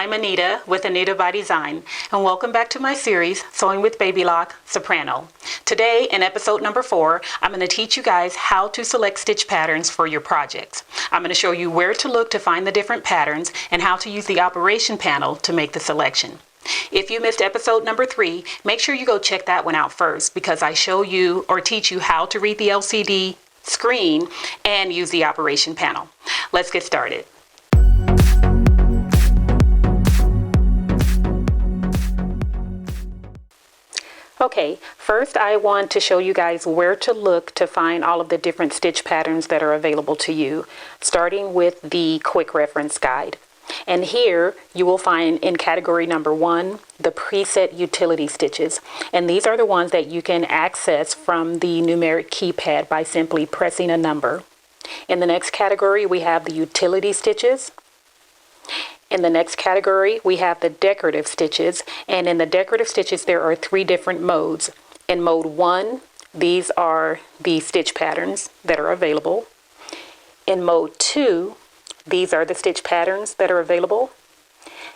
I'm Anita with Anita by Design, and welcome back to my series, Sewing with Baby Lock, Soprano. Today, in episode number 4, I'm going to teach you guys how to select stitch patterns for your projects. I'm going to show you where to look to find the different patterns and how to use the operation panel to make the selection. If you missed episode number 3, make sure you go check that one out first, because I show you or teach you how to read the LCD screen and use the operation panel. Let's get started. Okay, first I want to show you guys where to look to find all of the different stitch patterns that are available to you, starting with the quick reference guide. And here you will find in category number 1, the preset utility stitches. And these are the ones that you can access from the numeric keypad by simply pressing a number. In the next category, we have the utility stitches. In the next category, we have the decorative stitches, and in the decorative stitches, there are 3 different modes. In mode 1, these are the stitch patterns that are available. In mode 2, these are the stitch patterns that are available.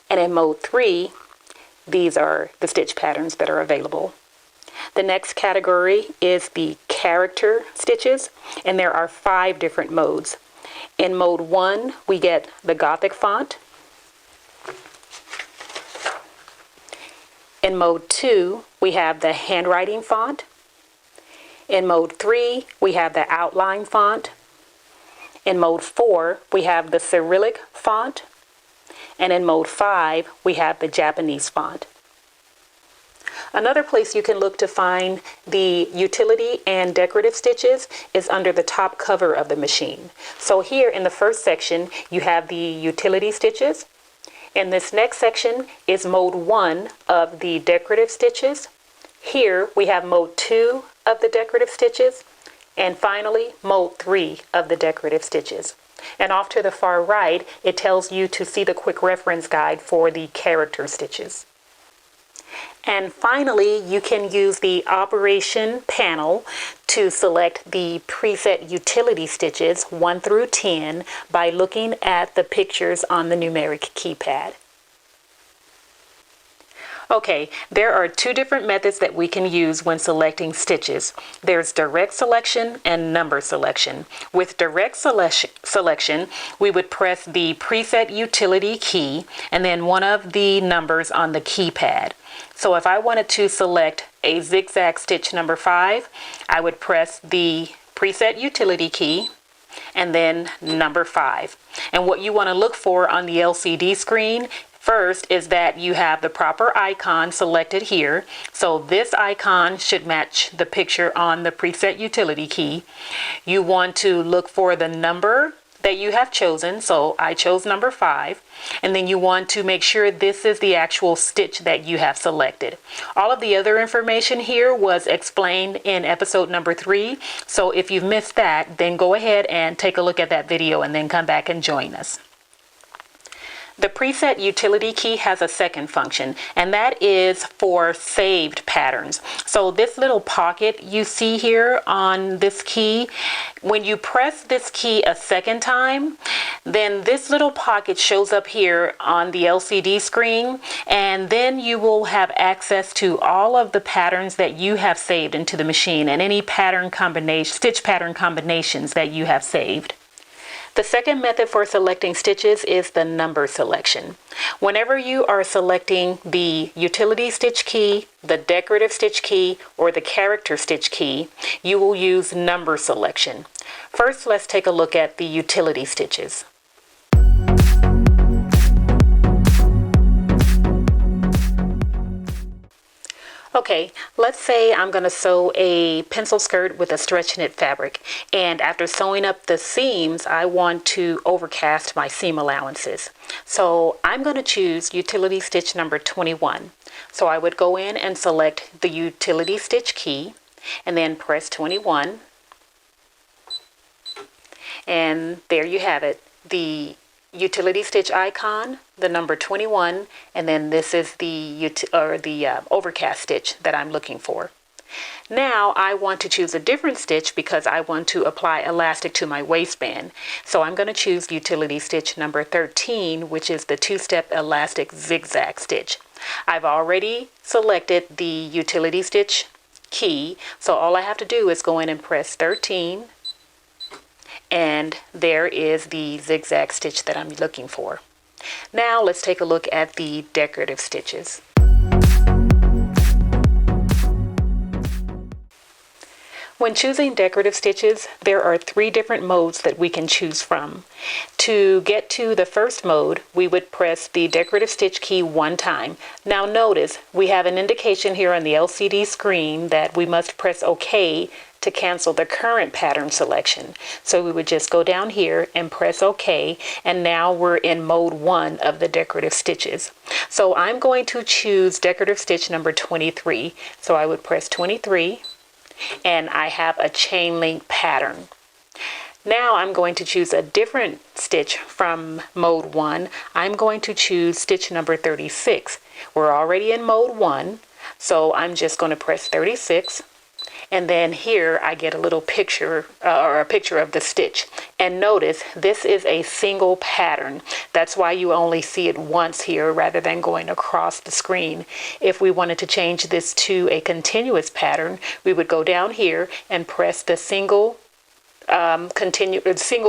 And in mode 3, these are the stitch patterns that are available. The next category is the character stitches, and there are 5 different modes. In mode 1, we get the Gothic font. In mode 2, we have the handwriting font. In mode 3, we have the outline font. In mode 4, we have the Cyrillic font. And in mode 5, we have the Japanese font. Another place you can look to find the utility and decorative stitches is under the top cover of the machine. So here in the first section, you have the utility stitches. In this next section is mode 1 of the decorative stitches. Here we have mode 2 of the decorative stitches. And finally, mode 3 of the decorative stitches. And off to the far right, it tells you to see the quick reference guide for the character stitches. And finally, you can use the operation panel to select the preset utility stitches 1 through 10 by looking at the pictures on the numeric keypad. Okay, there are 2 different methods that we can use when selecting stitches. There's direct selection and number selection. With direct selection, we would press the preset utility key and then one of the numbers on the keypad. So if I wanted to select a zigzag stitch number 5, I would press the preset utility key and then number 5. And what you want to look for on the LCD screen first is that you have the proper icon selected here. So this icon should match the picture on the preset utility key. You want to look for the number that you have chosen. So I chose number 5. And then you want to make sure this is the actual stitch that you have selected. All of the other information here was explained in episode number 3. So if you've missed that, then go ahead and take a look at that video and then come back and join us. The preset utility key has a second function, and that is for saved patterns. So this little pocket you see here on this key, when you press this key a second time, then this little pocket shows up here on the LCD screen, and then you will have access to all of the patterns that you have saved into the machine and any pattern combination, stitch pattern combinations that you have saved. The second method for selecting stitches is the number selection. Whenever you are selecting the utility stitch key, the decorative stitch key, or the character stitch key, you will use number selection. First, let's take a look at the utility stitches. Okay, let's say I'm going to sew a pencil skirt with a stretch knit fabric, and after sewing up the seams, I want to overcast my seam allowances. So I'm going to choose utility stitch number 21. So I would go in and select the utility stitch key and then press 21. And there you have it, the utility stitch icon, the number 21, and then this is the overcast stitch that I'm looking for. Now I want to choose a different stitch because I want to apply elastic to my waistband. So I'm going to choose utility stitch number 13, which is the two-step elastic zigzag stitch. I've already selected the utility stitch key, so all I have to do is go in and press 13, and there is the zigzag stitch that I'm looking for. Now let's take a look at the decorative stitches. When choosing decorative stitches, there are 3 different modes that we can choose from. To get to the first mode, we would press the decorative stitch key 1 time. Now notice, we have an indication here on the LCD screen that we must press OK to cancel the current pattern selection. So we would just go down here and press OK, and now we're in mode 1 of the decorative stitches. So I'm going to choose decorative stitch number 23. So I would press 23. And I have a chain link pattern. Now I'm going to choose a different stitch from mode 1. I'm going to choose stitch number 36. We're already in mode 1, so I'm just going to press 36. And then here I get a little picture or a picture of the stitch. And notice this is a single pattern. That's why you only see it once here rather than going across the screen. If we wanted to change this to a continuous pattern, we would go down here and press the single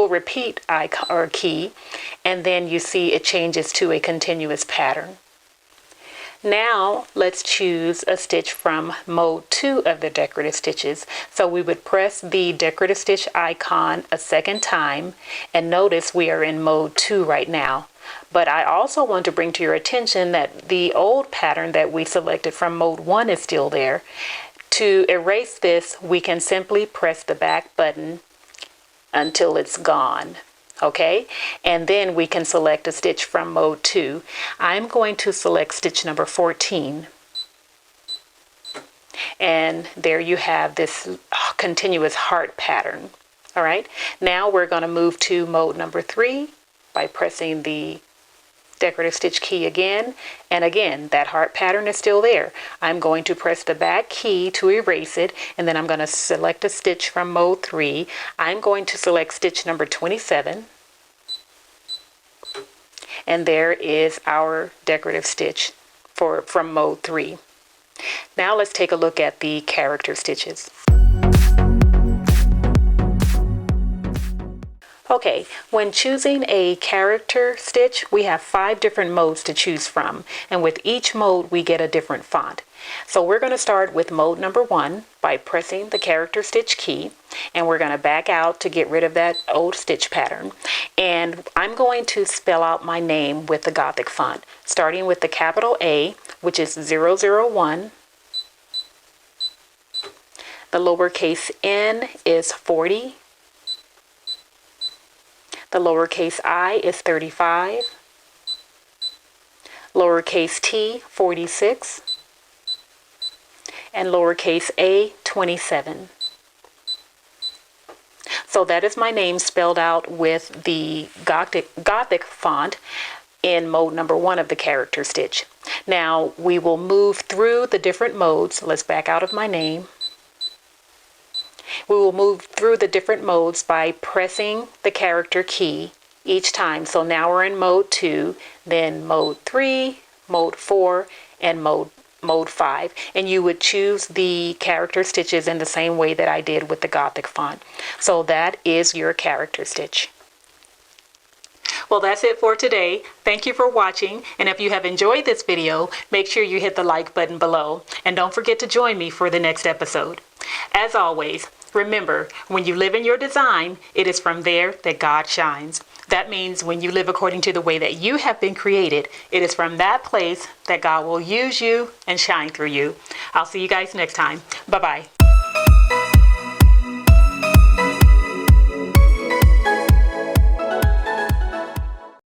repeat icon or key, and then you see it changes to a continuous pattern. Now let's choose a stitch from mode 2 of the decorative stitches. So we would press the decorative stitch icon a second time, and notice we are in mode 2 right now. But I also want to bring to your attention that the old pattern that we selected from mode 1 is still there. To erase this, we can simply press the back button until it's gone. Okay, and then we can select a stitch from mode 2. I'm going to select stitch number 14. And there you have this continuous heart pattern. All right, now we're going to move to mode number 3 by pressing the decorative stitch key again. And again, that heart pattern is still there. I'm going to press the back key to erase it, and then I'm going to select a stitch from mode 3. I'm going to select stitch number 27. And there is our decorative stitch from mode 3. Now let's take a look at the character stitches. Okay, when choosing a character stitch, we have 5 different modes to choose from, and with each mode we get a different font. So we're going to start with mode number 1 by pressing the character stitch key, and we're going to back out to get rid of that old stitch pattern. And I'm going to spell out my name with the Gothic font, starting with the capital A, which is 001. The lowercase n is 40. The lowercase I is 35, lowercase t 46, and lowercase a 27. So that is my name spelled out with the Gothic font in mode number 1 of the character stitch. Now we will move through the different modes. Let's back out of my name. We will move through the different modes by pressing the character key each time. So now we're in mode 2, then mode 3, mode 4, and mode 5. And you would choose the character stitches in the same way that I did with the Gothic font. So that is your character stitch. Well, that's it for today. Thank you for watching. And if you have enjoyed this video, make sure you hit the like button below. And don't forget to join me for the next episode. As always, remember, when you live in your design, it is from there that God shines. That means when you live according to the way that you have been created, it is from that place that God will use you and shine through you. I'll see you guys next time. Bye-bye.